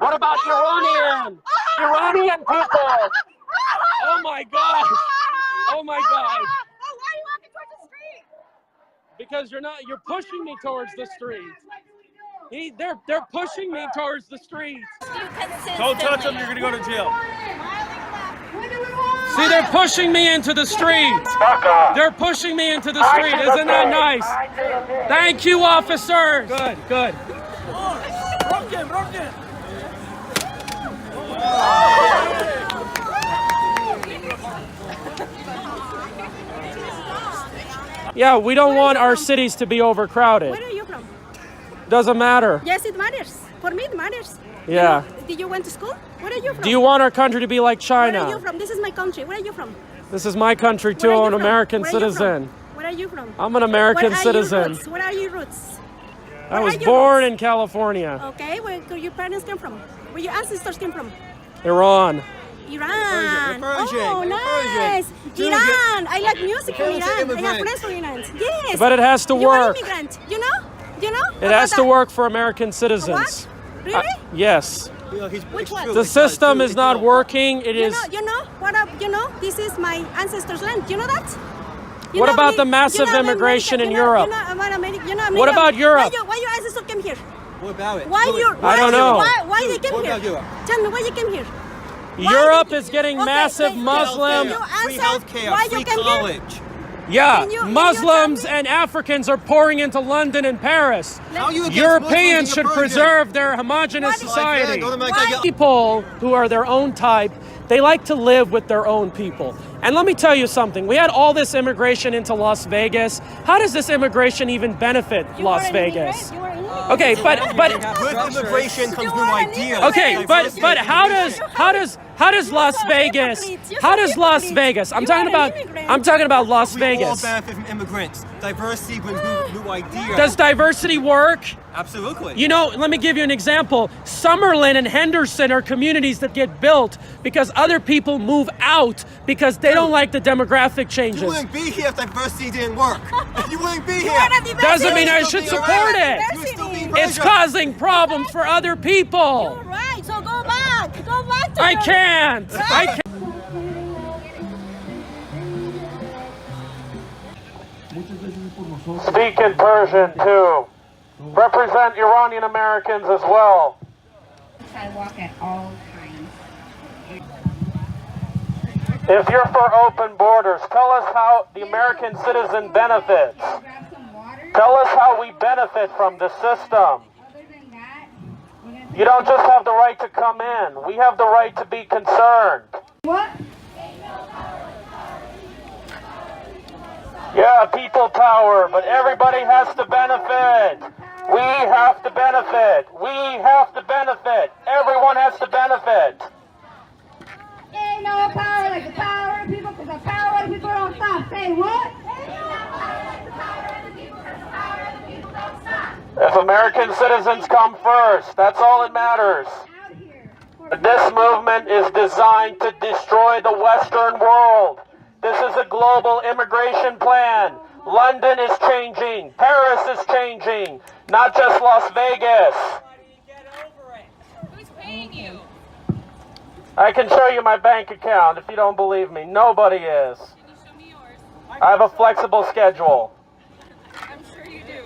What about Iranian people? Oh my gosh. Oh my gosh. Why are you walking towards the street? Because you're pushing me towards the street. They're pushing me towards the street. Don't touch them, you're gonna go to jail. See, they're pushing me into the street. They're pushing me into the street. Isn't that nice? Thank you, officers. Good, good. Yeah, we don't want our cities to be overcrowded. Where are you from? Doesn't matter. Yes, it matters. For me, it matters. Yeah. Did you went to school? Where are you from? Do you want our country to be like China? Where are you from? This is my country. Where are you from? This is my country too. I'm an American citizen. Where are you from? I'm an American citizen. Where are your roots? I was born in California. Okay, where do your parents come from? Where your ancestors came from? Iran. Iran. Oh, nice. Iran. I like music from Iran. I have friends from Iran. Yes. But it has to You are work. immigrant. You know? You know? It has to work for American citizens. What? Really? Yes. Which one? The system is not working. It is. You know what? This is my ancestors' land. You know that? What about the massive immigration in Europe? What about Europe? Why your ancestors came here? What about it? I don't know. Why they came here? Tell me why you came here. Europe is getting massive Muslim. Free healthcare, why free you came college. Here? Yeah, Can you Muslims tell me? and Africans are pouring into London and Paris. How you against Europeans Muslims should in your preserve their homogenous What? society. Why? People who are their own type, they like to live with their own people. And let me tell you something. We had all this immigration into Las Vegas. How does this immigration even benefit Las Vegas? Okay, but With immigration comes new ideas. okay, but how does Las Vegas? How does Las Vegas? I'm talking about Las We all Vegas. benefit from immigrants. Diversity brings new ideas. Does diversity work? Absolutely. You know, let me give you an example. Summerlin and Henderson are communities that get built because other people move out because they don't like the demographic changes. You wouldn't be here if diversity didn't work. You wouldn't be here. Doesn't mean I should support it. You would still be in It's Persia. causing problems for other people. Right, so go back. Go back to I your- can't. I can't. Speak in Persian too. Represent Iranian Americans as well. Sidewalk at all times. If you're for open borders, tell us how the American citizen benefits. Grab some water. Tell us how we benefit from the system. Other than that, we're gonna You don't just have the right to come in. We have the right to be concerned. what? Yeah, people power, but everybody has to benefit. We have to benefit. We have to benefit. Everyone has to benefit. Ain't no power like the power of people, because the power of the people don't stop. Say what? If American citizens come first, that's all that matters. Out here. This movement is designed to destroy the Western world. This is a global immigration plan. London is changing. Paris is changing. Not just Las Vegas. Who's paying you? I can show you my bank account if you don't believe me. Nobody is. Can you show me yours? I have a flexible schedule. I'm sure you do.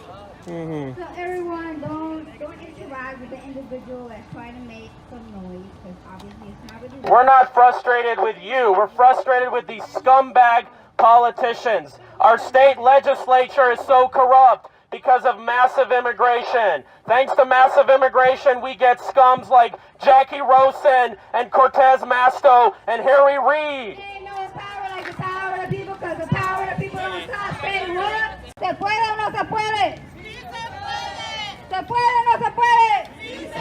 So everyone, don't interact with the individual that's trying to make some noise, because obviously it's not really. We're not frustrated with you. We're frustrated with these scumbag politicians. Our state legislature is so corrupt because of massive immigration. Thanks to massive immigration, we get scums like Jacky, Rosen, and Cortez, Masto, and Harry Reid. Ain't no power like the power of the people, because the power of the people don't stop. Say what? ¿Se puede o no se puede? ¿Se puede o no se puede?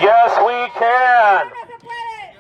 Yes, we can. No se puede.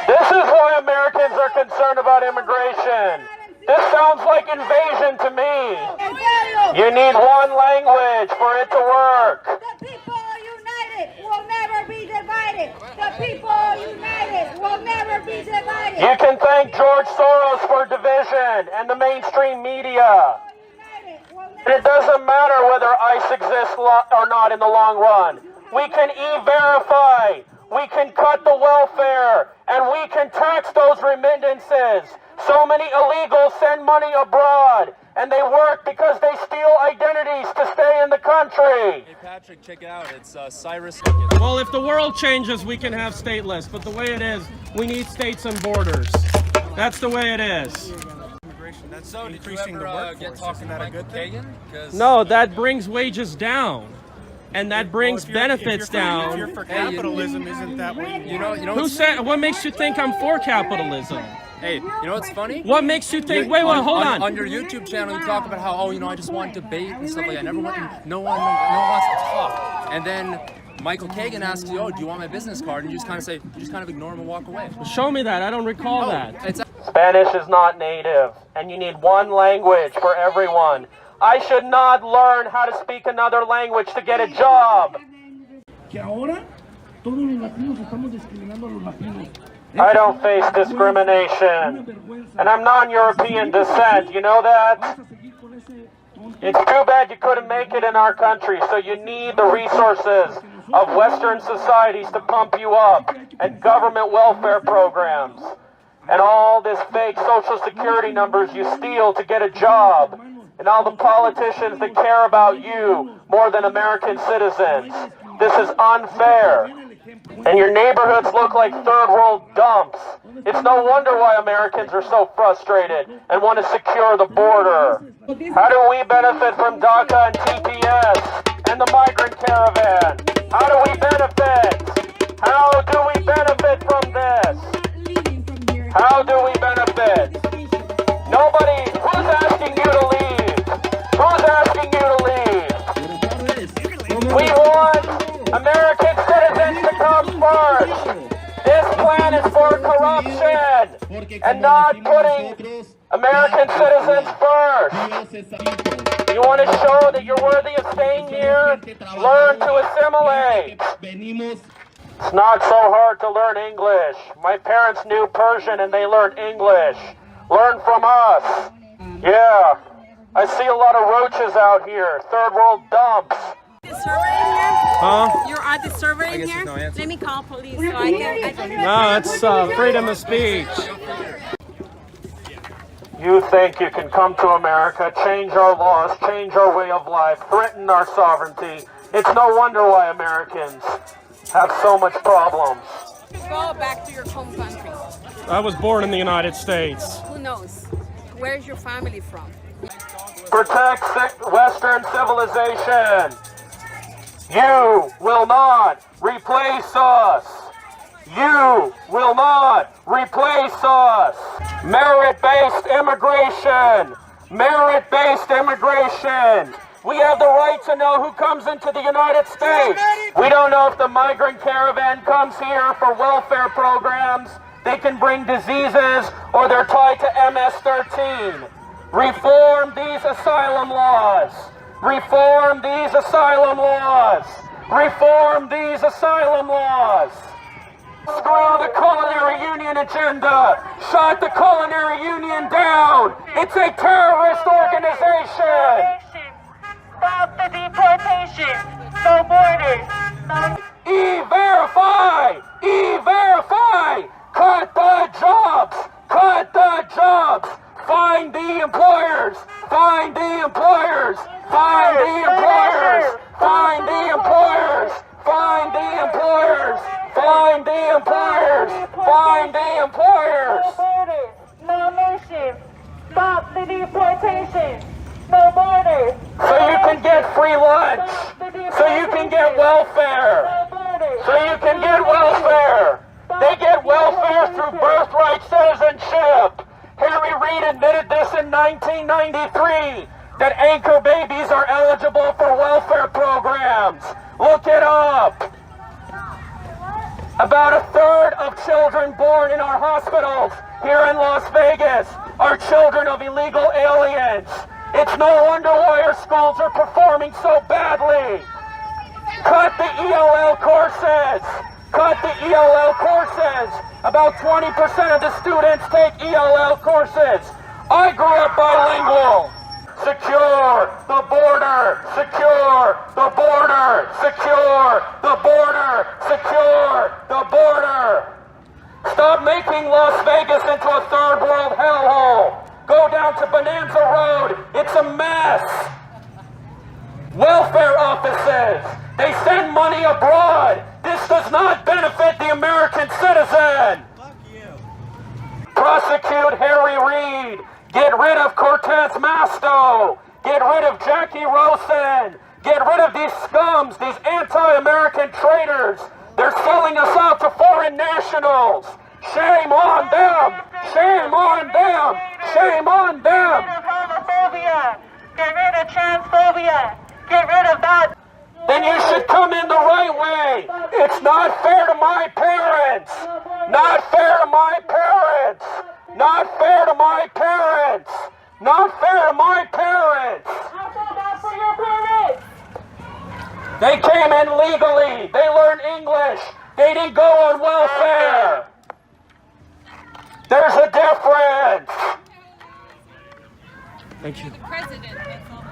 This is why Americans are concerned about immigration. This sounds like invasion to me. En serio. You need one language for it to work. The people united will never be divided. The people united will never be divided. You can thank George Soros for division and the mainstream media. United will And never. it doesn't matter whether ICE exists or not in the long run. We can e-verify. we can cut the welfare, and we can tax those remittances. So many illegals send money abroad, and they work because they steal identities to stay in the country. Hey Patrick, check it out. It's Cyrus. Well, if the world changes, we can have stateless, but the way it is, we need states and borders. That's the way it is. That's So did you increasing the ever workforce. get talking Isn't to that a Michael good thing? Kagan? No, that brings wages down, and that brings benefits If down. you're for capitalism, isn't that what you want? You know Who said? What makes you think I'm for capitalism? Hey, you know what's funny? What makes you think? Wait, hold on. On your YouTube channel, you talk about how, oh, you know, I just want debate and stuff like that. No one wants to talk. And then Michael Kagan asks you, oh, do you want my business card? And you just kind of ignore him and walk away. Show me that. I don't recall that. It's Spanish is not native, and you need one language for everyone. I should not learn how to speak another language to get a job. I don't face discrimination, and I'm non-European descent, you know that? It's too bad you couldn't make it in our country, so you need the resources of Western societies to pump you up, and government welfare programs, and all this fake social security numbers you steal to get a job, and all the politicians that care about you more than American citizens. This is unfair. And your neighborhoods look like third world dumps. It's no wonder why Americans are so frustrated and want to secure the border. How do we benefit from DACA and TPS and the migrant caravan? How do we benefit? How do we benefit from this? How do we benefit? Nobody. Who's asking you to leave? Who's asking you to leave? We want American citizens to come first. This plan is for corruption and not putting American citizens first. You want to show that you're worthy of staying here? Learn to assimilate. It's not so hard to learn English. My parents knew Persian and they learned English. Learn from us. Yeah, I see a lot of roaches out here. Third world dumps. The server in here? Huh? You're at the server in here? no answer. Let me call police so I can. No, it's freedom of speech. You think you can come to America, change our laws, change our way of life, threaten our sovereignty. It's no wonder why Americans have so much problems. Go back to your home country. I was born in the United States. Who knows? Where's your family from? Protect Western civilization. You will not replace us. You will not replace us. Merit-based immigration. Merit-based immigration. We have the right to know who comes into the United States. We don't know if the migrant caravan comes here for welfare programs. They can bring diseases or they're tied to MS-13. Reform these asylum laws. Reform these asylum laws. Reform these asylum laws. Screw the Culinary Union agenda. Shut the Culinary Union down. It's a terrorist organization. Stop the deportation. No borders. No. E-Verify! E-Verify! Cut the jobs! Cut the jobs! Find the employers! Find the employers! Find the employers! Find the employers! Find the employers! Find the employers! Find the employers! No borders. No nation. Stop the deportation. No borders. So you can get free lunch! So you can get welfare! No borders. So you can get welfare! They get welfare through birthright citizenship! Harry Reid admitted this in 1993, that anchor babies are eligible for welfare programs. Look it up. About a third of children born in our hospitals here in Las Vegas are children of illegal aliens. It's no wonder why our schools are performing so badly. Cut the ELL courses. Cut the ELL courses. About 20% of the students take ELL courses. I grew up bilingual. Secure the border. Secure the border. Secure the border. Secure the border. Stop making Las Vegas into a third world hellhole. Go down to Bonanza Road. It's a mess. Welfare offices. They send money abroad. This does not benefit the American citizen. Fuck you. Prosecute Harry Reid. Get rid of Cortez Masto. Get rid of Jacky Rosen. Get rid of these scums, these anti-American traitors. They're selling us out to foreign nationals. Shame on them. Shame on them. Shame on them. Get rid of homophobia. Get rid of transphobia. Get rid of that. Then you should come in the right way. It's not fair to my parents. Not fair to my parents. Not fair to my parents. Not fair to my parents. How about that for your parents? They came in legally. They learned English. They didn't go on welfare. There's a difference. Thank you. President, that's all.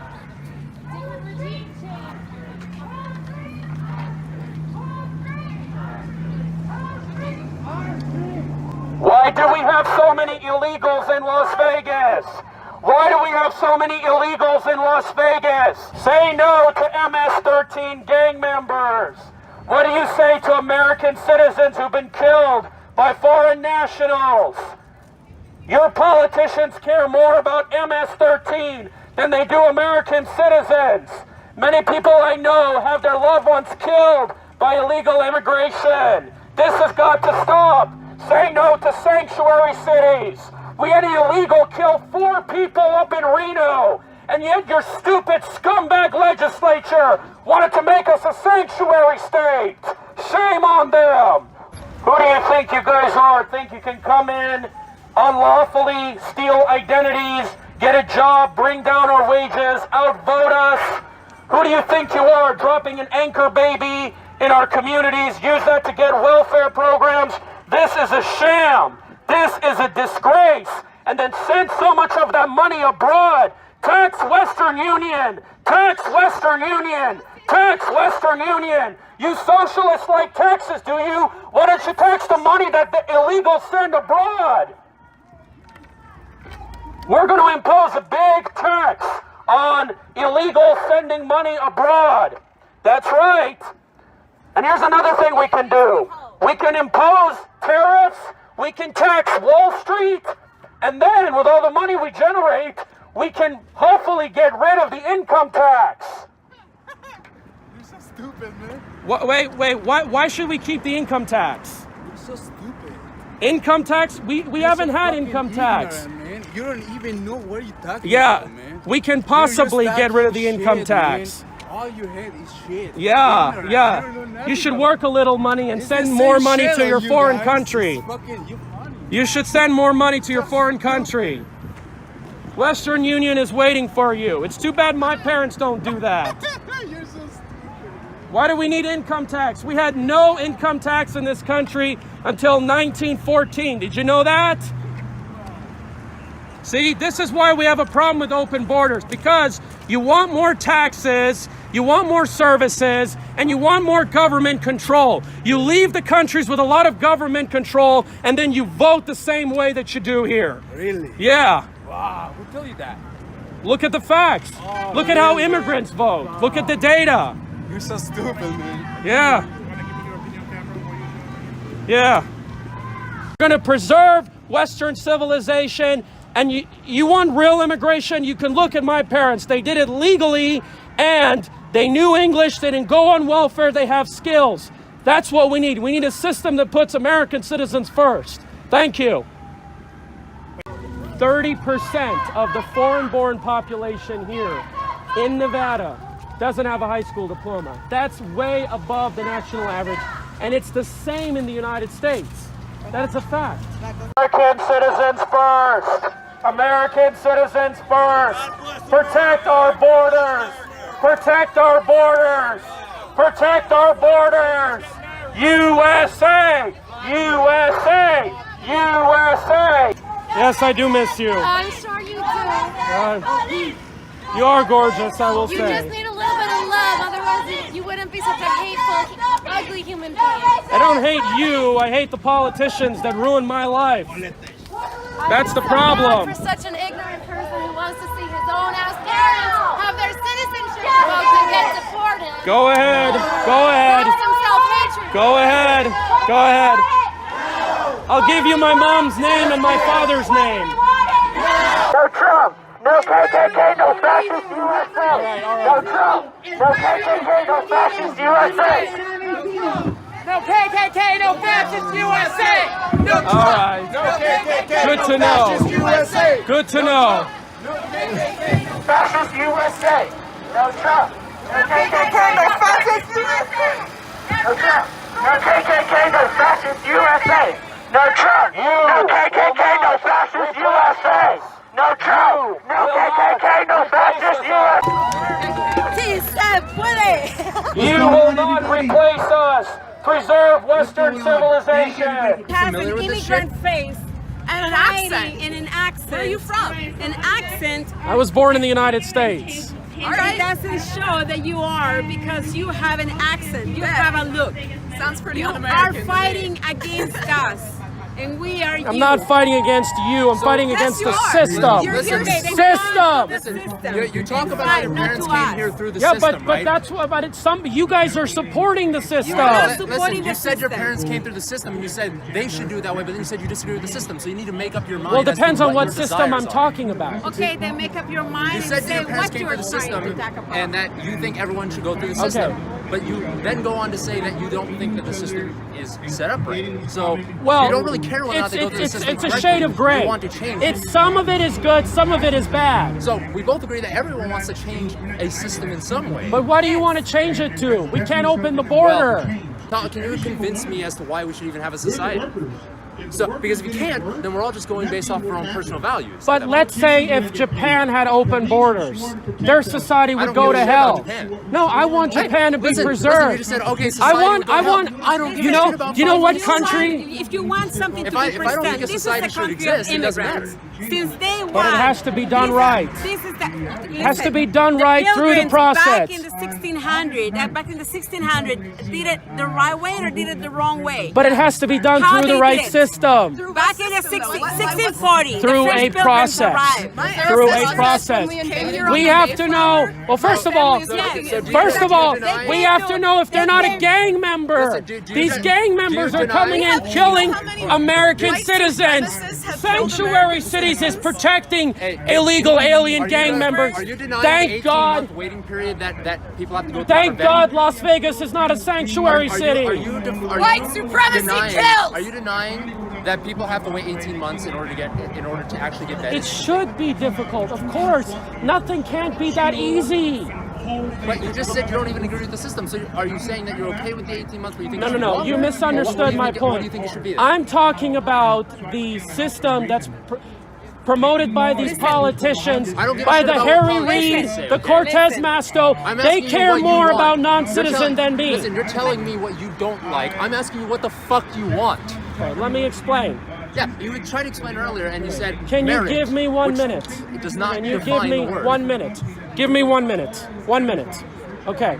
Why do we have so many illegals in Las Vegas? Why do we have so many illegals in Las Vegas? Say no to MS-13 gang members. What do you say to American citizens who've been killed by foreign nationals? Your politicians care more about MS-13 than they do American citizens. Many people I know have their loved ones killed by illegal immigration. This has got to stop. Say no to sanctuary cities. We had an illegal kill 4 people up in Reno, and yet your stupid scumbag legislature wanted to make us a sanctuary state. Shame on them. Who do you think you guys are? Think you can come in, unlawfully steal identities, get a job, bring down our wages, outvote us? Who do you think you are, dropping an anchor baby in our communities, use that to get welfare programs? This is a sham. This is a disgrace. And then send so much of that money abroad. Tax Western Union. Tax Western Union. Tax Western Union. You socialists like taxes, do you? Why don't you tax the money that the illegals send abroad? We're going to impose a big tax on illegal sending money abroad. That's right. And here's another thing we can do. We can impose tariffs, we can tax Wall Street, and then with all the money we generate, we can hopefully get rid of the income tax. You're so stupid, man. Wait, why should we keep the income tax? You're so stupid. Income tax? We haven't had income tax. Man. You don't even know what you're talking Yeah, about, man. we can possibly You're get rid of the talking income shit, tax. Man. All you hate is shit. Yeah, Ignorant. yeah. You don't know nothing You should about work a little money and It's send the more same money shit to on your you foreign guys. country. It's fucking, you're funny. You should send more money to your foreign country. Western Union is waiting for you. It's too bad my parents don't do that. You're so stupid. Why do we need income tax? We had no income tax in this country until 1914. Did you know that? See, this is why we have a problem with open borders, because you want more taxes, you want more services, and you want more government control. You leave the countries with a lot of government control, and then you vote the same way that you do here. Really? Yeah. Wow. Who told you that? Look at the facts. Oh, Look at how really? immigrants vote. Look at the data. You're so stupid, man. Yeah. Yeah. We're going to preserve Western civilization, and you want real immigration? You can look at my parents. They did it legally, and they knew English. They didn't go on welfare. They have skills. That's what we need. We need a system that puts American citizens first. Thank you. 30% of the foreign-born population here in Nevada doesn't have a high school diploma. That's way above the national average, and it's the same in the United States. That is a fact. American citizens first. American citizens first. Protect our borders. Protect our borders. Protect our borders. USA. USA. USA. Yes, I do miss you. I'm sure you do. You are gorgeous, I will You say. just need a little bit of love, otherwise you would shouldn't be such a hateful, ugly human being. I don't hate you. I hate the politicians that ruined my life. That's the problem. For such an ignorant person who wants to see his own ass parents have their citizenship revoked and get deported. Go ahead. Go ahead. Some self-hatred. Go ahead. Go ahead. I'll give you my mom's name and my father's name. No Trump. No KKK. No fascist USA. All right. No Trump. No KKK. No fascist USA. No KKK, no fascist USA! No Trump! All right. No KKK, Good to no know. fascist USA! Good to know. No KKK. No fascist USA. No Trump. No KKK. No fascist USA. No Trump. No KKK. No fascist USA. No Trump. No KKK. No fascist USA. No Trump. No KKK. No fascist USA. Sí se puede. You will not replace us. Preserve Western civilization. Has familiar an with this immigrant face and an accent. And an accent. Where are you from? An accent. I was born in the United States. All right. It doesn't show that you are because you have an accent. You have a look. Sounds pretty You un-American. are fighting against us. And we are I'm not fighting against you. I'm fighting against the system. System. You talk about how your parents came here through the Yeah, system, but right? that's what. But it's some. You guys are supporting the system. Listen, you said your parents came through the system, and you said they should do it that way, but then you said you disagree with the system, so you need to make up your mind. Well, as to depends on what your system desires I'm are. talking about. Okay, then make up your mind You and said that say your parents what came you're through the trying system, to talk about. and that you think everyone should go through the system. But you then go on to say that you don't think that the system is set up right. So Well, you don't really care whether or not they go through the system it's a correctly. shade of gray. You want to change it. It's some of it is good, some of it is bad. So we both agree that everyone wants to change a system in some way. But what do you want to change it to? We can't open the border. Well, can you convince me as to why we should even have a society? So, because if you can't, then we're all just going based off our own personal values. But let's say if Japan had open borders, their society would go to hell. No, I want Japan to be preserved. You just said, okay, I I don't give you a know, shit about you know what If you want- country? If you want something to If be I don't think preserved, a this is society the should country exist, of it doesn't immigrants. matter. Since day one. But it has to be done right. This is the, has to be done the right through the pilgrims process. Back in the 1600s, did it the right way or did it the wrong way? But it has to be done How through the they right did it? system. Back in the 1640, Through the first a pilgrims process. arrived. Through a process. We have to know. Well, first of all, we have to know if they're not a gang member. These gang members are coming in, killing American citizens. Sanctuary cities is protecting illegal alien gang members. Are you denying Thank the 18-month God. waiting period that people have to go through? Thank God Las Vegas is not a sanctuary city. White supremacy kills! Are you denying that people have to wait 18 months in order to actually get vetted? It should be difficult, of course. Nothing can't be that easy. But you just said you don't even agree with the system. So are you saying that you're okay with the 18 months? But you think No. You misunderstood my point. What do you think it should be then? I'm talking about the system that's promoted by these politicians, I don't give a by shit the about Harry what Reid, politicians say, the okay? Cortez Masto. I'm They asking you care what you more want. about non-citizen than me. Listen, you're telling me what you don't like. I'm asking you what the fuck you want. Okay, let me explain. Yeah, you would try to explain earlier, and you said Can you merit, give me 1 which minute? It does not Can you give define me the word. 1 minute? Give me 1 minute. 1 minute. Okay.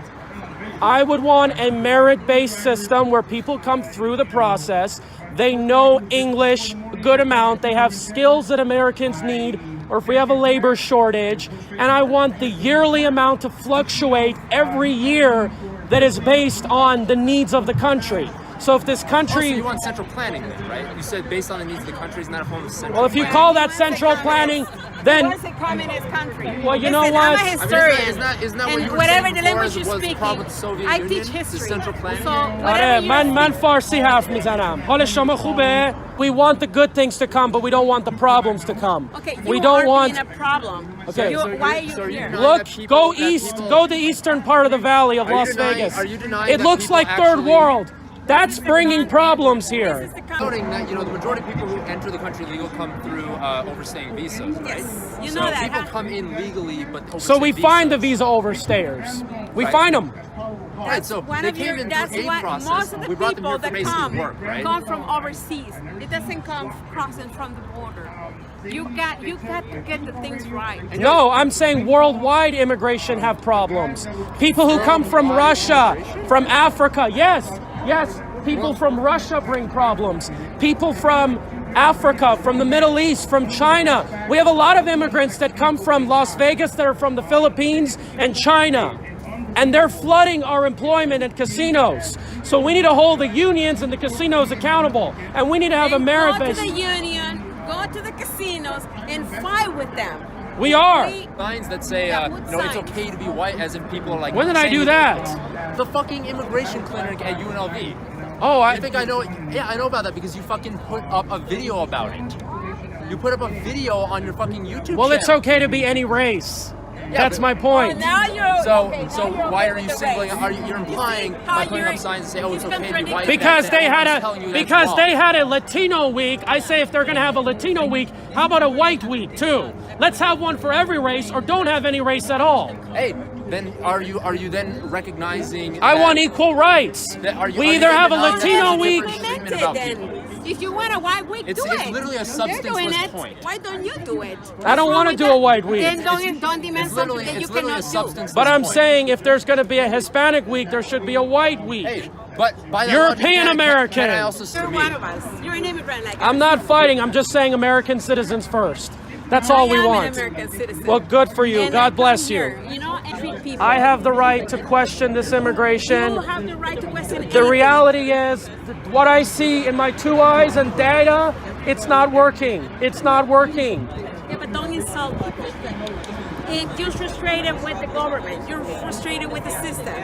I would want a merit-based system where people come through the process. They know English a good amount. They have skills that Americans need, or if we have a labor shortage. And I want the yearly amount to fluctuate every year that is based on the needs of the country. So if this country... Also, you want central planning then, right? You said based on the needs of the country, isn't that a form of central Well, if you planning? call that central planning, then... What's a communist country? Well, you know Listen, what? I'm a I mean, historian. isn't that what and you were whatever saying the before language you was the speak, problem with the Soviet I Union? teach The history. central planning? So آره whatever من فارسی حرف میزنم. حال شما خوبه؟ We want the good things to come, but we don't want the problems to come. Okay, we you don't are want. being a problem. Okay. Why are you here? Look, go east. Go the eastern part of the valley of Are you Las denying- Vegas. are you denying It that looks people like third actually- world. That's bringing problems This here. is the country. Noting that, the majority of people who enter the country legal come through overstaying visas, right? Yes, you so know that, people huh? come in legally, but overstay So we find the visas. visa overstayers. We Right. find them. Right, so One they of came your, in that's through a why process. most of the We brought them people here for that basically come work, right? come from overseas. It doesn't come crossing from the border. You got to get the things right. No, I'm saying worldwide immigration have problems. People who come from Russia, from Africa, yes, people from Russia bring problems. People from Africa, from the Middle East, from China. We have a lot of immigrants that come from Las Vegas that are from the Philippines and China. And they're flooding our employment at casinos. So we need to hold the unions and the casinos accountable. And we need to have a merit-based... Go to the union, go to the casinos, and fight with them. We are. Signs that say, it's okay to be white, as if people are like... When did I do that? The fucking immigration clinic at UNLV. Oh, I think I know. Yeah, I know about that because you fucking put up a video about it. You put up a video on your fucking YouTube Well, channel. it's okay to be any race. Yeah, that's my point. Now you're so why are you singling? You're implying by putting up signs and say, it's okay to be white? Because they had a Latino week. I say if they're going to have a Latino week, how about a white week too? Let's have one for every race, or don't have any race at all. Hey, then are you then recognizing? I want equal rights. We either have a Latino week. If you want a white week, do it. It's literally a substanceless point. Why don't you do it? I don't want to do a white week. Then don't demand something that you cannot do. But I'm saying if there's going to be a Hispanic week, there should be a white week. Hey, but by that European American. You're one of us. You're an immigrant like us. I'm not fighting. I'm just saying American citizens first. That's all we want. An American citizen. Well, good for you. And God bless you. And treat people. I have the right to question this immigration. You have the right to question The reality is, what I see in my 2 eyes and data, it's not working. It's not working. Yeah, but don't insult people. You're frustrated with the government. You're frustrated with the system.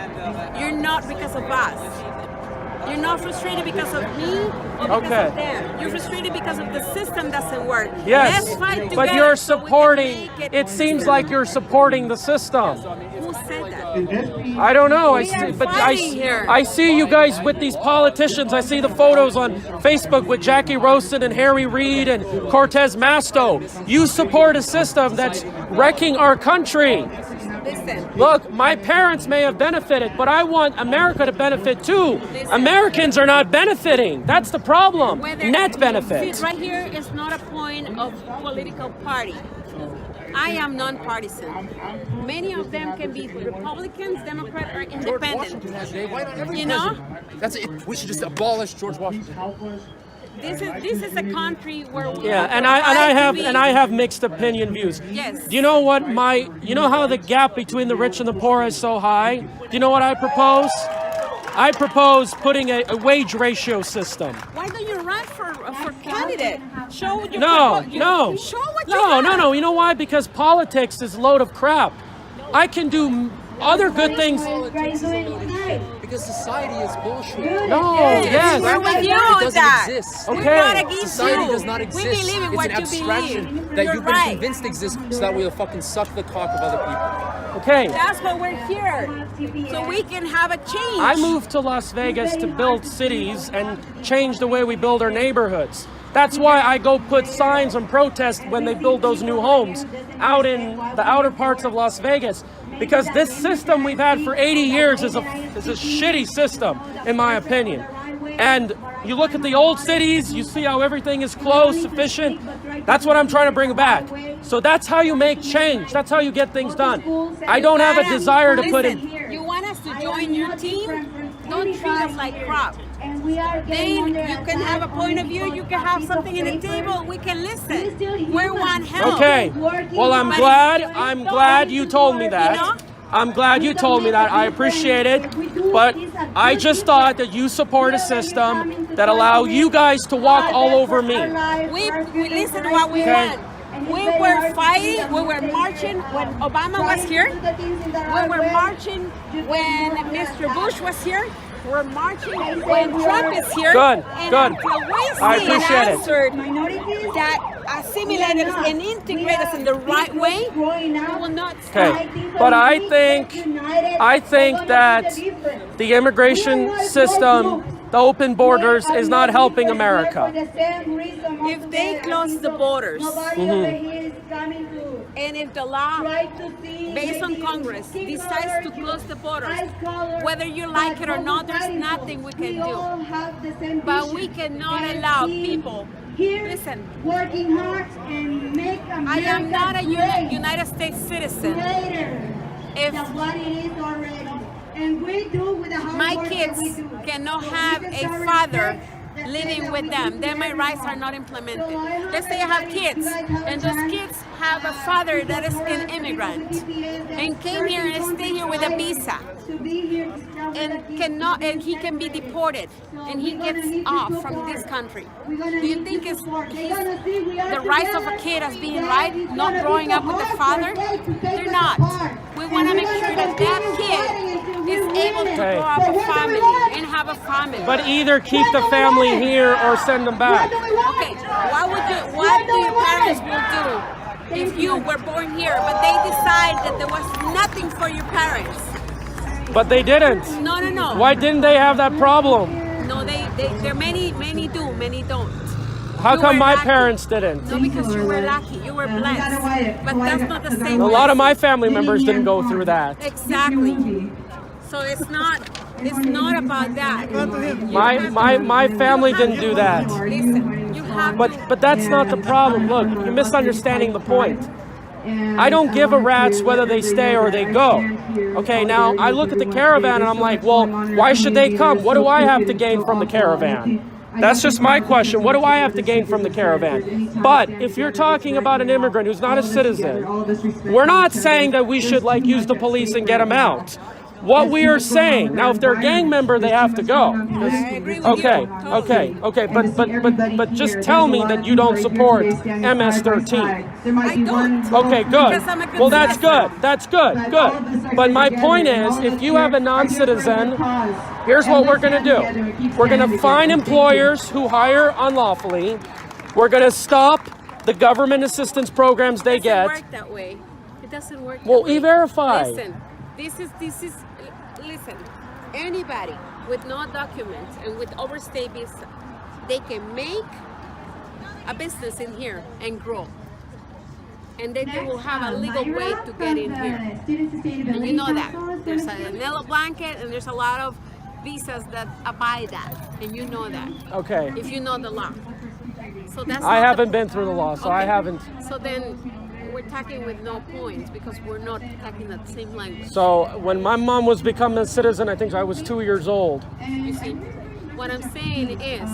You're not because of us. You're not frustrated because of me or because of them. You're frustrated because of the system doesn't work. Yes, Let's fight together but you're so we can supporting, make it seems like you're supporting the system. Who said that? I don't know. I see you guys with these politicians. I see the photos on Facebook with Jacky, Rosen, and Reid and Cortez, Masto. You support a system that's wrecking our country. Listen. Look, my parents may have benefited, but I want America to benefit too. Americans are not benefiting. That's the problem. Net benefit. See, right here is not a point of political party. I am non-partisan. Many of them can be Republicans, Democrat, or independent. Why not every you know? That's it. We should just abolish George Washington. This is a country where we and I have mixed opinion views. Yes. Do you know what you know how the gap between the rich and the poor is so high? Do you know what I propose? I propose putting a wage ratio system. Why don't you run for candidate? Show your No. Show what you have. No. You know why? Because politics is a load of crap. I can do other good things. Because society is bullshit. No, yes. We're with you it with doesn't that. exist. We're not against Society you. does not exist. We believe in it's what an abstraction you believe. that You're you've been right. convinced exists so that we'll fucking suck the cock of other people. Okay. That's why we're here. So we can have a change. I moved to Las Vegas to build cities and change the way we build our neighborhoods. That's why I go put signs and protest when they build those new homes out in the outer parts of Las Vegas. Because this system we've had for 80 years is a shitty system, in my opinion. And you look at the old cities, you see how everything is close, sufficient. That's what I'm trying to bring back. So that's how you make change. That's how you get things done. I don't have a desire to put in... You want us to join your team? Don't treat us like crap. Then you can have a point of view, you can have something in the table, we can listen. We're one help. Okay. Well, I'm glad you told me that. I'm glad you told me that. I appreciate it. But I just thought that you support a system that allow you guys to walk all over me. We listen to what we want. We were fighting, we were marching when Obama was here. We were marching when Mr. Bush was here. We're marching when Trump is here. Good. Until we see I appreciate an answer that assimilates us and integrates us in the right way, we will not stop. Okay. But I think that the immigration system, the open borders, is not helping America. If they close the borders, and if the law based on Congress decides to close the borders, whether you like it or not, there's nothing we can do. But we cannot allow people here Listen. working hard and make America I am not a great, United States citizen. greater If than what it is already. And we do with the hard my work kids that we do. cannot So have we a deserve father respect that living say with that them, we then my do rights are everyone. not implemented. So I hope Let's say I have that kids, you guys have a and those chance, kids have a father that is to an support immigrant the and came here and stay here with a visa to be here to start with and the kids. cannot, and he can be deported and he gets off from this country. Do you think it's the rights of a kid as being right, not growing up with a father? They're not. We want to make sure that that kid is able to grow up a family and have a family. But either keep the family here or send them back. Okay, what do your parents will do if you were born here, but they decide that there was nothing for your parents? But they didn't. No. Why didn't they have that problem? No, there many do, many don't. How You come were my lucky. parents didn't? No, because you were lucky, you were blessed. But that's not the same. A lot of my family members didn't go through that. Exactly. So it's not about that. My family didn't do that. Listen, you have But that's not the problem. Look, you're misunderstanding the point. I don't give a rat's whether they stay or they go. Okay, now I look at the caravan and I'm like, well, why should they come? What do I have to gain from the caravan? That's just my question. What do I have to gain from the caravan? But if you're talking about an immigrant who's not a citizen, we're not saying that we should use the police and get them out. What we are saying, now if they're a gang member, they have to go. Okay, but just tell me that you don't support MS-13. I don't. Okay, good. Because I'm a good Well, that's citizen. good. That's good. But my point is, if you have a non-citizen, here's what we're going to do. We're going to fine employers who hire unlawfully. We're going to stop the government assistance programs they It doesn't get. work that way. It doesn't work Well, that way. E-Verify. Listen, anybody with no documents and with overstay visa, they can make a business in here and grow. And then they will have a legal way to get in here. And you know that. There's a yellow blanket and there's a lot of visas that abide that. And you know that. Okay. If you know the law. So that's I not haven't been through the law, so I Okay. haven't. So then we're talking with no points because we're not talking the same language. So when my mom was becoming a citizen, I think I was 2 years old. You see, what I'm saying is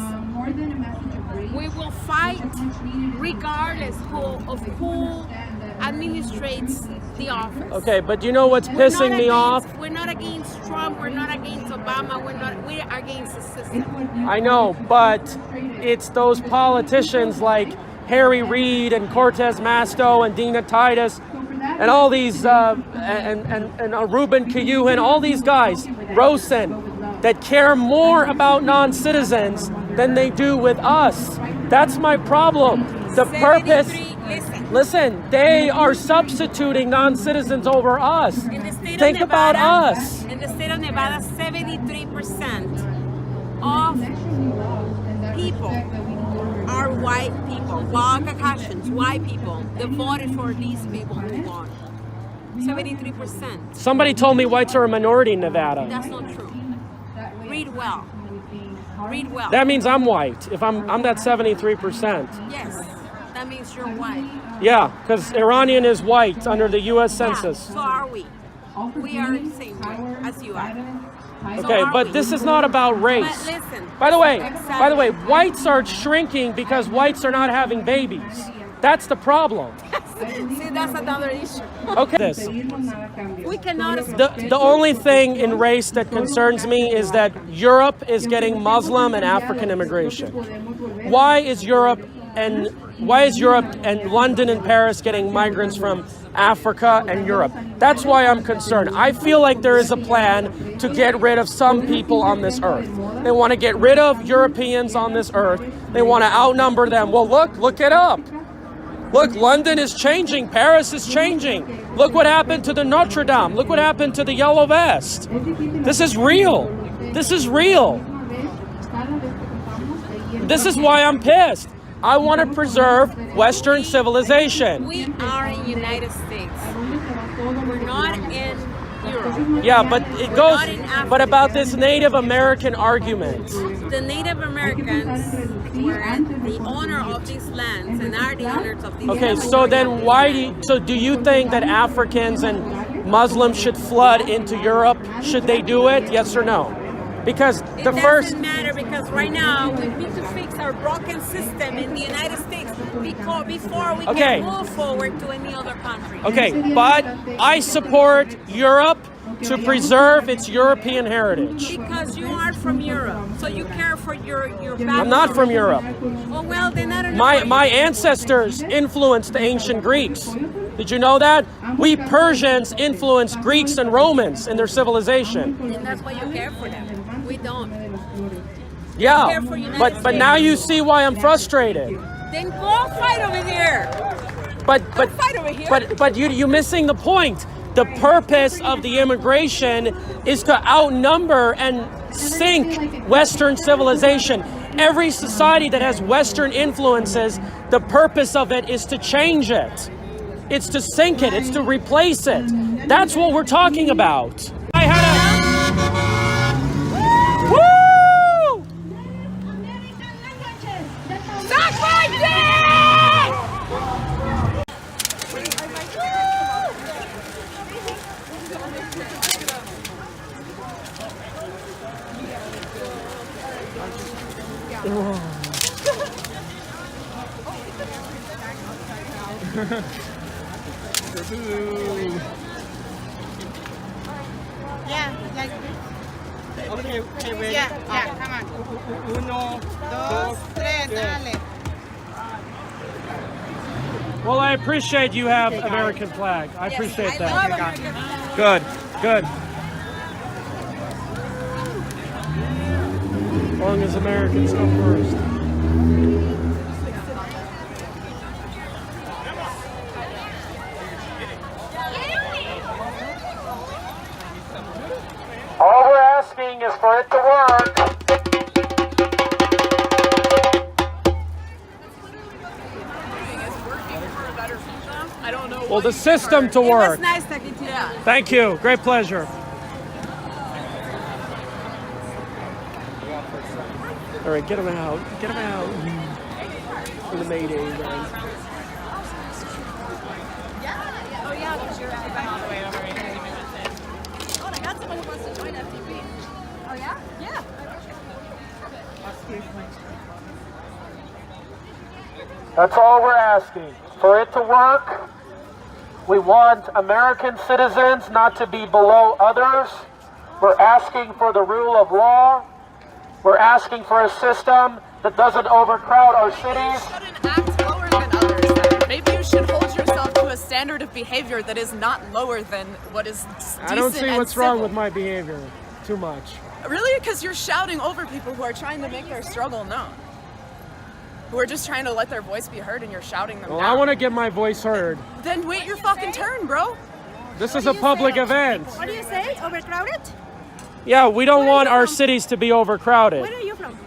we will fight regardless of who administrates the office. Okay, but you know what's We're pissing not me off? We're not against Trump. We're not against Obama. We're against the system. I know, but it's those politicians like Reid and Cortez, Masto and Dina, Titus, and all these, and Ruben, Kihuen, all these guys, Rosen, that care more about non-citizens than they do with us. That's my problem. The purpose. Listen, they are substituting non-citizens over us. In the state Think of Nevada, about us. In the state of Nevada, 73% of people are white people, white Caucasians, white people that voted for these people who won. 73%. Somebody told me whites are a minority in Nevada. That's not true. Read well. Read well. That means I'm white. If I'm that 73%. Yes, that means you're white. Yeah, because Iranian is white under the U.S. Census. Yeah, so are we. We are the same way as you are. Okay, but this is not about race. But listen. By the way, whites are shrinking because whites are not having babies. That's the problem. See, that's another issue. Okay. This. We cannot. The only thing in race that concerns me is that Europe is getting Muslim and African immigration. Why is Europe and London and Paris getting migrants from Africa and Europe? That's why I'm concerned. I feel like there is a plan to get rid of some people on this earth. They want to get rid of Europeans on this earth. They want to outnumber them. Well, look it up. Look, London is changing. Paris is changing. Look what happened to the Notre Dame. Look what happened to the Yellow Vest. This is real. This is real. This is why I'm pissed. I want to preserve Western civilization. We are in the United States. We're not in Europe. Yeah, but it goes. Not in Africa. But about this Native American argument. The Native Americans were the owner of these lands and are the owners of these Okay, lands. so then do you think that Africans and Muslims should flood into Europe? Should they do it? Yes or no? Because It the first. doesn't matter because right now we need to fix our broken system in the United States before we Okay. can move forward to any other country. Okay, but I support Europe to preserve its European heritage. Because you are from Europe, so you care for your background. I'm not from Europe. Oh well, then I don't know. My ancestors influenced the ancient Greeks. Did you know that? We Persians influenced Greeks and Romans in their civilization. And that's why you care for them. We don't. Yeah, care for United but States. now you see why I'm frustrated. Then go fight over there. But fight over here. but you're missing the point. The purpose of the immigration is to outnumber and sink Western civilization. Every society that has Western influences, the purpose of it is to change it. It's to sink it. It's to replace it. That's what we're talking about. I had a... Woo! Suck my dick! Yeah, like Okay, ready? yeah, come on. Uno, Dos, tres, dale. Well, I appreciate you have American flag. I appreciate that. Good, good. As long as Americans come first. All we're asking is for it to work. I don't know. Well, the system to It was work. nice talking to you. Thank you. Great pleasure. All right, get him out. Get him out. For the Mayday event. Oh yeah, because you're all the way over here. Oh, I got someone who wants to join FTP. Oh yeah? Yeah. That's all we're asking. For it to work, we want American citizens not to be below others. We're asking for the rule of law. We're asking for a system that doesn't overcrowd our cities. Shouldn't act lower than others. Then. Maybe you should hold yourself to a standard of behavior that is not lower than what is decent I don't see and what's wrong civil. with my behavior too much. Really? Because you're shouting over people who are trying to make their struggle known. Who are just trying to let their voice be heard and you're shouting them Well, down. I want to get my voice heard. Then wait your fucking turn, bro. This is a public event. What do you say? Overcrowded? Yeah, we don't Where are want you our from? cities to be overcrowded. Where are you from?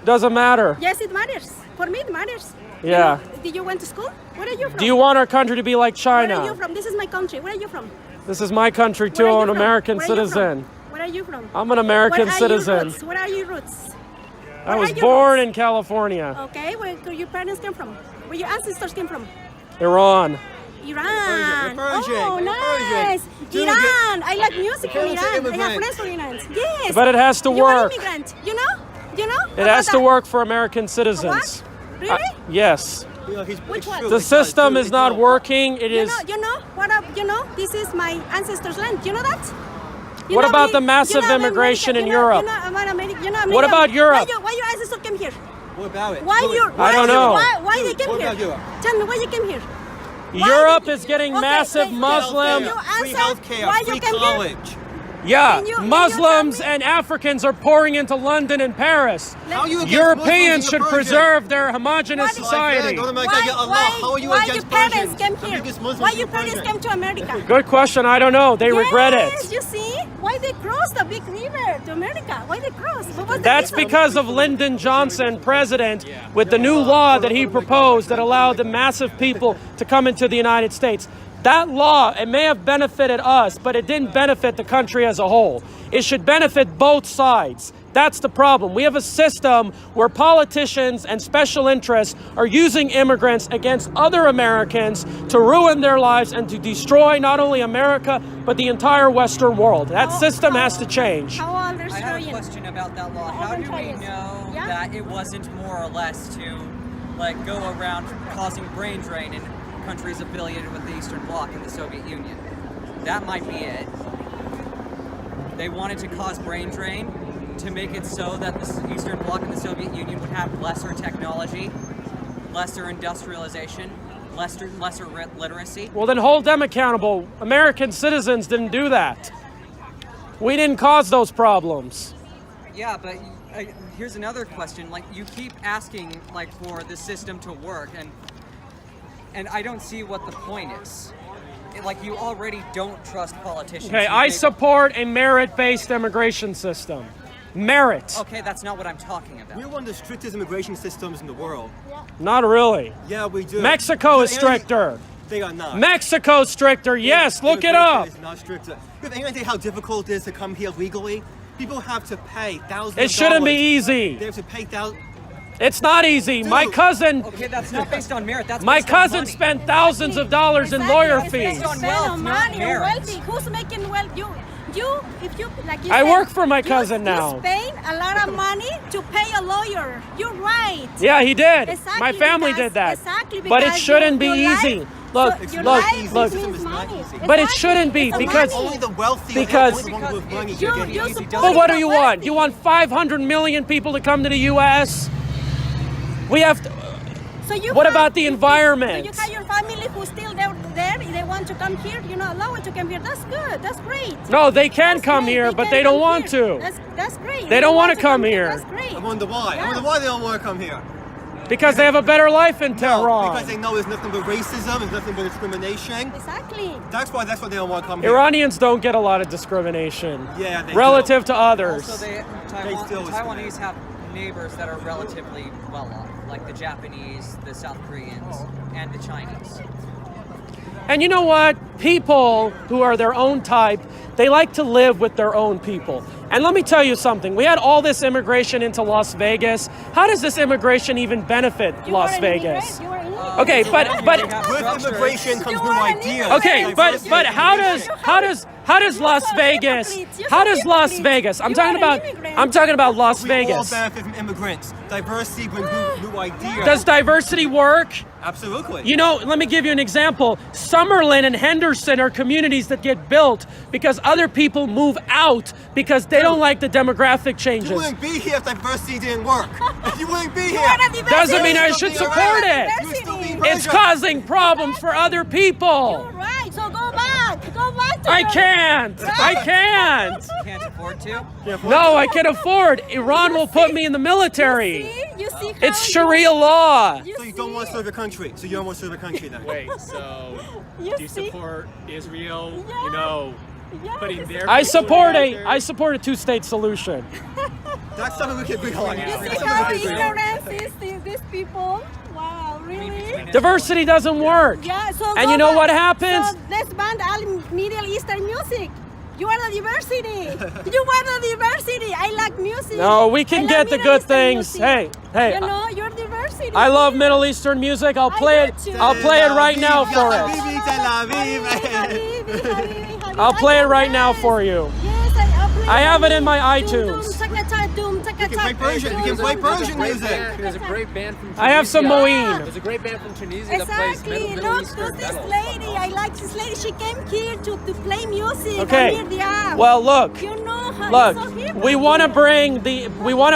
Doesn't matter. Yes, it matters. For me, it matters. Yeah. You know, did you went to school? Where are you from? Do you want our country to be like Where are you China? from? This is my country. Where are you from? This is my country too. Where are I'm you an from? American Where are you from? citizen. Where are you from? I'm an American Where are citizen. Your roots? Where are your roots? I Where was are your born roots? in California, Okay, where do your parents come from? Where your ancestors came from? Iran. Iran. Persian. Oh, nice. Persian. Iran. I like music from Persian Iran. I have immigrant. friends from Iran. Yes. But it has to You are work. immigrant. You know? You know? It has to work for American citizens. What? Really? Yes. Which one? The system is not working. It is. You know what up? You know, this is my ancestors' land. You know that? You What know about me- the massive you know immigration America, in you know, Europe? You know, I'm American, you know, What America. about Europe? Why your ancestors came here? What about it? Why you? I don't know. Why they came What here? about Europe? Tell me why you came here. Europe is getting massive Muslim. You Free answer healthcare, why free you came here. college. Yeah, Can you Muslims tell me? and Africans are pouring into London and Paris. How are you against Europeans Muslims should and Persians? preserve their homogenous What is- society. Don't America get Allah. How are you why against your parents Persians? came How are you here? against Muslims Why and your parents Persians? came to America? Good question. I don't know. They regret Yes, it. you see? Why they crossed the big river to America? Why they crossed? What was the That's reason? because of Lyndon Johnson, president, with the new law that he proposed that allowed the massive people to come into the United States. That law, it may have benefited us, but it didn't benefit the country as a whole. It should benefit both sides. That's the problem. We have a system where politicians and special interests are using immigrants against other Americans to ruin their lives and to destroy not only America, but the entire Western world. That system has to change. How old are I have a you? question about that law. How do we know that it wasn't more or less to like go around causing brain drain in countries affiliated with the Eastern Bloc and the Soviet Union? That might be it. They wanted to cause brain drain to make it so that the Eastern Bloc and the Soviet Union would have lesser technology, lesser industrialization, lesser literacy. Well, then hold them accountable. American citizens didn't do that. We didn't cause those problems. Yeah, but here's another question. Like, you keep asking like for the system to work, and I don't see what the point is. Like, you already don't trust politicians. Okay, I support a merit-based immigration system. Merit. Okay, that's not what I'm talking about. We're one of the strictest immigration systems in the world. Not really. Yeah, we do. Mexico is stricter. They are not. Mexico's stricter, yes, look it up. It's not stricter. You have any idea how difficult it is to come here legally? People have to pay thousands It shouldn't be easy. They have to pay thousands. It's not easy. Dude. My cousin... Okay, that's not based on merit. That's my based on cousin money. spent thousands of dollars in lawyer fees. Based on wealth, not merit. Wealthy. Who's making wealth? If you like you I said, work for my cousin now. You spend a lot of money to pay a lawyer. You're right. Yeah, he did. Exactly, My family because- did that. Exactly, But it because shouldn't be your easy. life- Look, so your look, life look. means money. But it Exactly. shouldn't be It's because money. Only the wealthy Because- are the ones with money. You- Get you easy. support But what do the you want? wealthy. You want 500 million people to come to the U.S.? We have to... So you What have- about the you- environment? So you have your family who's still there, if they want to come here, allow it to come here. That's good. That's great. No, they can That's come great. here, but can they don't come want here. to. That's great. They don't want to come here. here. That's great. I wonder why. Yeah. I wonder why they don't want to come here. Because they have a better life in No, Tehran. because they know there's nothing but racism, there's nothing but discrimination. Exactly. That's why they don't want to come here. Iranians don't get a lot of discrimination. Yeah, they relative to others. Also, They still the Taiwanese have neighbors that are relatively well off, like the Japanese, the South Koreans, and the Chinese. And you know what? People who are their own type, they like to live with their own people. And let me tell you something. We had all this immigration into Las Vegas. How does this immigration even benefit Las Vegas? Okay, but With immigration comes new ideas. okay, but how does Las Vegas? How does Las Vegas? I'm talking about Las We all Vegas. benefit from immigrants. Diversity brings new ideas. Does diversity work? Absolutely. You know, let me give you an example. Summerlin and Henderson are communities that get built because other people move out because they don't like the demographic You changes. wouldn't be here if diversity didn't work. You wouldn't be here. Doesn't mean I should support it. You would still be in It's Persia. causing problems for other people. Right. So go back. Go back to I your- can't. I can't. You can't afford to? No, I can afford. Iran will put me in the military. You see how It's Sharia law. So you don't want to serve your country. So you don't want to serve your country then. Wait, so You do you see? support Israel, Yeah. putting their I people support out a there? two-state solution. That's something we can agree on. You That's see something how we can agree on. ignorant is these people? Wow, really? Diversity doesn't work. Yeah, so And go you know back. what happens? So let's ban all Middle Eastern music. You are the diversity. You are the diversity. I like music. No, we can I get love the Middle good Eastern things. music. Hey, You know, you're diversity. I love Middle Eastern music. I'll play it. do too. I'll play it right now for it. Habibi, Tel Aviv. I'll play it right now for you. Yes, I'll play I have it in my Dum, iTunes. dum, taka, dum, taka, You can play taka. Persian. You can play Persian music. There's a great band from Tunisia. I have some Moeen. There's a great band from Tunisia that plays Exactly. Middle Look, Eastern this metal. lady. I like this lady. She came here to play music. Okay. And here they are. Well, look. You know how Look, it's so here. we want to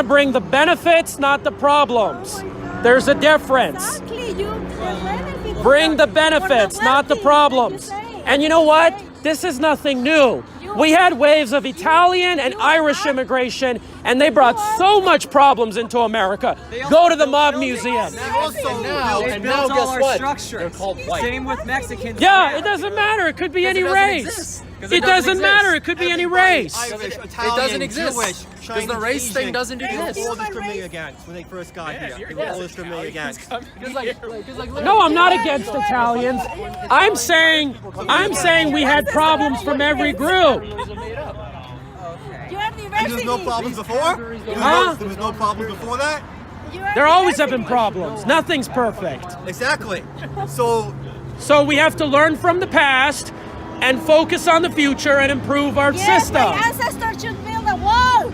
bring the benefits, not the problems. There's a difference. Exactly. You benefit Bring the for benefits, not the wealthy, problems. like you say. And you know what? This is nothing new. We had waves of Italian and Irish immigration and they brought so much problems into America. Go to the Mob Museum. They built all our structures. They're called white. Same with Mexicans. Yeah, it doesn't matter. It could be any race. It doesn't matter. It could be any race. Irish, It Italian, doesn't exist. Jewish, Because the race Asian, thing doesn't They exist. were all discriminated against when they first got here. They were all discriminated against. No, I'm not against Italians. I'm saying we had problems from every group. And there was no problems before? Huh? There was no problems before that? There always have been problems. Nothing's perfect. Exactly. So we have to learn from the past and focus on the future and improve our system. My ancestors should build a wall.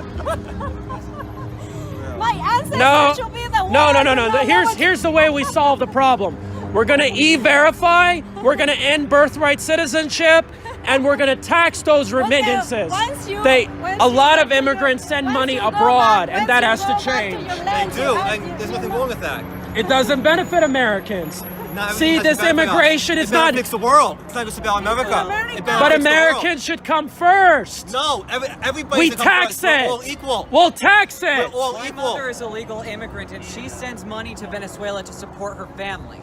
My ancestors No, should build a wall. no. Here's the way we solve the problem. We're going to e-verify, we're going to end birthright citizenship, and we're going to tax those remittances. A lot of immigrants send money abroad, and that has to change. they do, and there's nothing wrong with that. It doesn't benefit Americans. Not See, everything has this to benefit us. immigration is not. It benefits the world. It's not just about America. It benefits But the Americans should come first. world. No, everybody. We tax We're it. all equal. We'll tax it. We're all My equal. mother is a legal immigrant, and she sends money to Venezuela to support her family.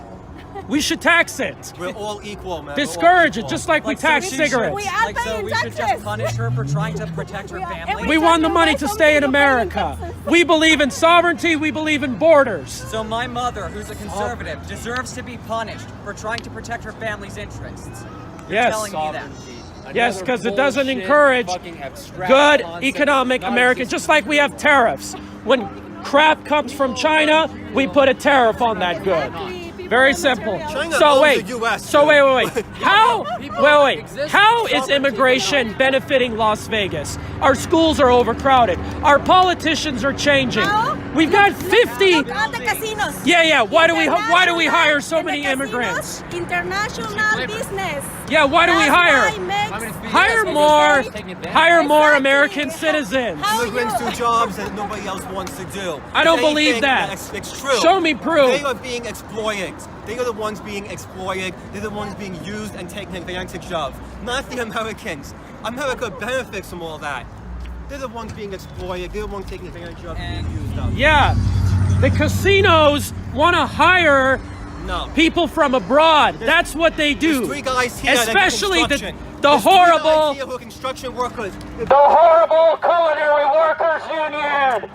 We should tax it. We're all equal, man. Discourage it, just like we tax cigarettes. So we should just punish her for trying to protect her family. We want the money to stay in America. We believe in sovereignty, we believe in borders. So my mother, who's a conservative, deserves to be punished for trying to protect her family's interests. You're Yes. telling me that. Yes, because it doesn't encourage good economic Americans, just like we have tariffs. When crap comes from China, we put a tariff on that good. Very simple. China So owns wait. the US, So too. wait. How is immigration benefiting Las Vegas? Our schools are overcrowded. Our politicians are changing. We've got 50. Look at the casinos. Yeah. Why do we hire so many immigrants? International business. Yeah. Why do we hire? Hire more American citizens. Immigrants do jobs that nobody else wants to do. I don't They believe think that. It's true. Show me proof. They are being exploited. They are the ones being exploited. They're the ones being used and taken advantage of. Not the Americans. America benefits from all that. They're the ones being exploited. They're the ones taking advantage of and being used up. Yeah. The casinos want to hire people from abroad. That's what they do. There's 3 guys here Especially that do the construction. There's 3 horrible. guys here who are construction workers. The horrible Culinary Workers Union.